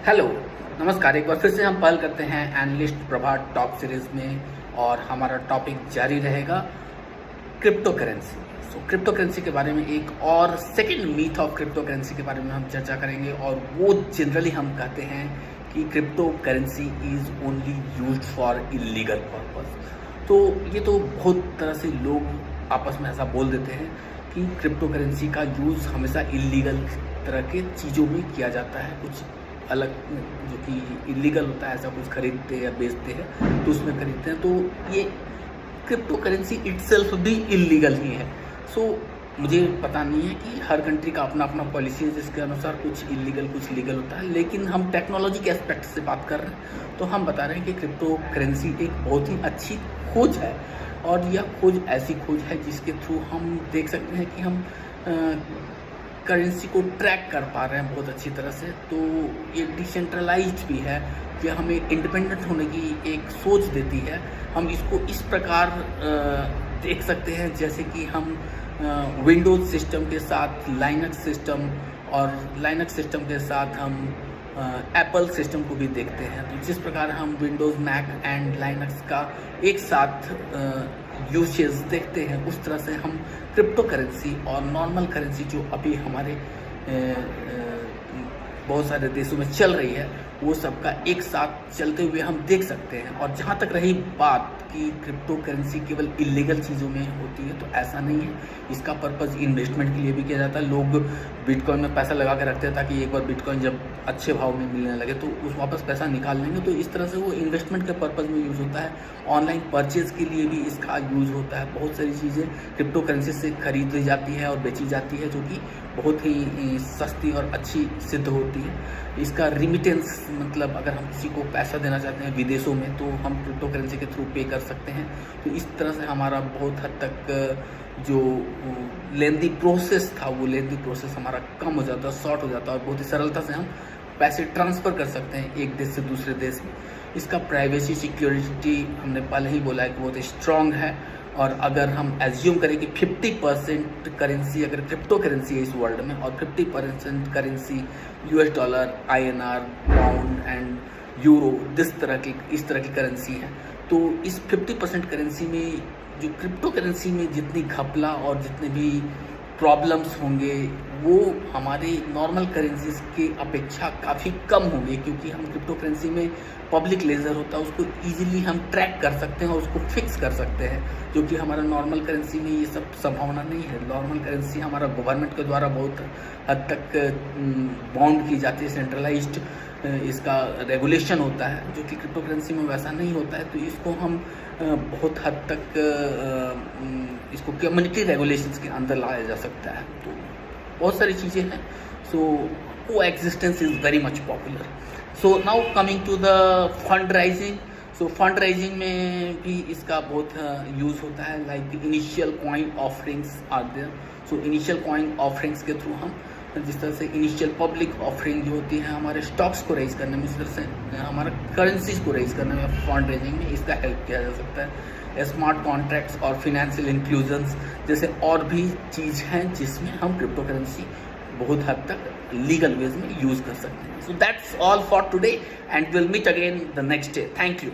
Hello, नमस्कार। एक बार फिर से हम पहल करते हैं एनालिस्ट प्रभात टॉप सीरीज में और हमारा टॉपिक जारी रहेगा क्रिप्टो करेंसी। क्रिप्टो करेंसी के बारे में एक और second myth of crypto currency के बारे में हम चर्चा करेंगे और वो जनरली हम कहते हैं कि crypto currency is only used for illegal purpose. तो ये तो बहुत तरह से लोग आपस में ऐसा बोल देते हैं कि क्रिप्टो करेंसी का यूज़ हमेशा इलीगल तरह के चीज़ों में किया जाता है, कुछ अलग जो कि इलीगल होता है ऐसा कुछ खरीदते या बेचते हैं तो उसमें खरीदते हैं, तो ये क्रिप्टो करेंसी इटसेल्फ भी इलीगल ही है। मुझे पता नहीं है कि हर कंट्री का अपना अपना पॉलिसी है जिसके अनुसार कुछ इलीगल कुछ लीगल होता है, लेकिन हम टेक्नोलॉजी के एस्पेक्ट से बात कर रहे हैं तो हम बता रहे हैं कि क्रिप्टो करेंसी एक बहुत ही अच्छी खोज है और यह खोज ऐसी खोज है जिसके थ्रू हम देख सकते हैं कि हम करेंसी को ट्रैक कर पा रहे हैं बहुत अच्छी तरह से। तो ये डिसेंट्रलाइज्ड भी है, कि हमें इंडिपेंडेंट होने की एक सोच देती है। हम इसको इस प्रकार देख सकते हैं जैसे कि हम विंडोज सिस्टम के साथ लाइनक्स सिस्टम और लाइनक्स सिस्टम के साथ हम एप्पल सिस्टम को भी देखते हैं। तो जिस प्रकार हम विंडोज़ मैक एंड लाइनक्स का एक साथ यूसेज देखते हैं, उस तरह से हम क्रिप्टो करेंसी और नॉर्मल करेंसी जो अभी हमारे बहुत सारे देशों में चल रही है वो सबका एक साथ चलते हुए हम देख सकते हैं। और जहाँ तक रही बात कि क्रिप्टो करेंसी केवल इलीगल चीज़ों में होती है, तो ऐसा नहीं है। इसका पर्पज़ इन्वेस्टमेंट के लिए भी किया जाता है। लोग बिटकॉइन में पैसा लगा के रखते हैं ताकि एक बार बिटकॉइन जब अच्छे भाव में मिलने लगे तो उस वापस पैसा निकाल लेंगे, तो इस तरह से वो इन्वेस्टमेंट के पर्पज़ में यूज़ होता है। ऑनलाइन परचेज़ के लिए भी इसका यूज़ होता है। बहुत सारी चीज़ें क्रिप्टो करेंसी से खरीदी जाती है और बेची जाती है जो कि बहुत ही सस्ती और अच्छी सिद्ध होती है। इसका रिमिटेंस मतलब अगर हम किसी को पैसा देना चाहते हैं विदेशों में तो हम क्रिप्टो करेंसी के थ्रू पे कर सकते हैं। तो इस तरह से हमारा बहुत हद तक जो लेंदी प्रोसेस था वो लेंदी प्रोसेस हमारा कम हो जाता है, शॉर्ट हो जाता है और बहुत ही सरलता से हम पैसे ट्रांसफ़र कर सकते हैं एक देश से दूसरे देश में। इसका प्राइवेसी सिक्योरिटी हमने पहले ही बोला है कि बहुत स्ट्रॉन्ग है। और अगर हम एज्यूम करें कि 50% करेंसी अगर क्रिप्टो करेंसी है इस वर्ल्ड में और 50% currency US dollar, INR, pound and euro इस तरह की करेंसी है, तो इस 50% करेंसी में जो क्रिप्टो करेंसी में जितनी घपला और जितने भी प्रॉब्लम्स होंगे वो हमारे नॉर्मल करेंसीज की अपेक्षा काफ़ी कम होंगे, क्योंकि हम क्रिप्टो करेंसी में पब्लिक लेजर होता है, उसको इजीली हम ट्रैक कर सकते हैं और उसको फिक्स कर सकते हैं, जो कि हमारा नॉर्मल करेंसी में ये सब संभावना नहीं है। नॉर्मल करेंसी हमारा गवर्नमेंट के द्वारा बहुत हद तक बाउंड की जाती है, सेंट्रलाइज्ड इसका रेगुलेशन होता है, जो कि क्रिप्टो करेंसी में वैसा नहीं होता है। तो इसको हम बहुत हद तक इसको कम्युनिटी रेगुलेशंस के अंदर लाया जा सकता है। तो बहुत सारी चीज़ें हैं। Coexistence is very much popular. Now coming to the fund raising. Fund raising में भी इसका बहुत यूज़ होता है। Like initial coin offerings are there. Initial coin offerings के थ्रू हम जिस तरह से इनिशियल पब्लिक ऑफरिंग जो होती है हमारे स्टॉक्स को रेज करने में, इस तरह से हमारा करेंसीज को रेज करने में फंड रेजिंग में इसका हेल्प किया जा सकता है। स्मार्ट कॉन्ट्रैक्ट्स और फिनेंशियल इंक्लूजन्स जैसे और भी चीज़ हैं जिसमें हम क्रिप्टो करेंसी बहुत हद तक लीगल वेज में यूज़ कर सकते हैं। That's all for today and will meet again the next day. Thank you.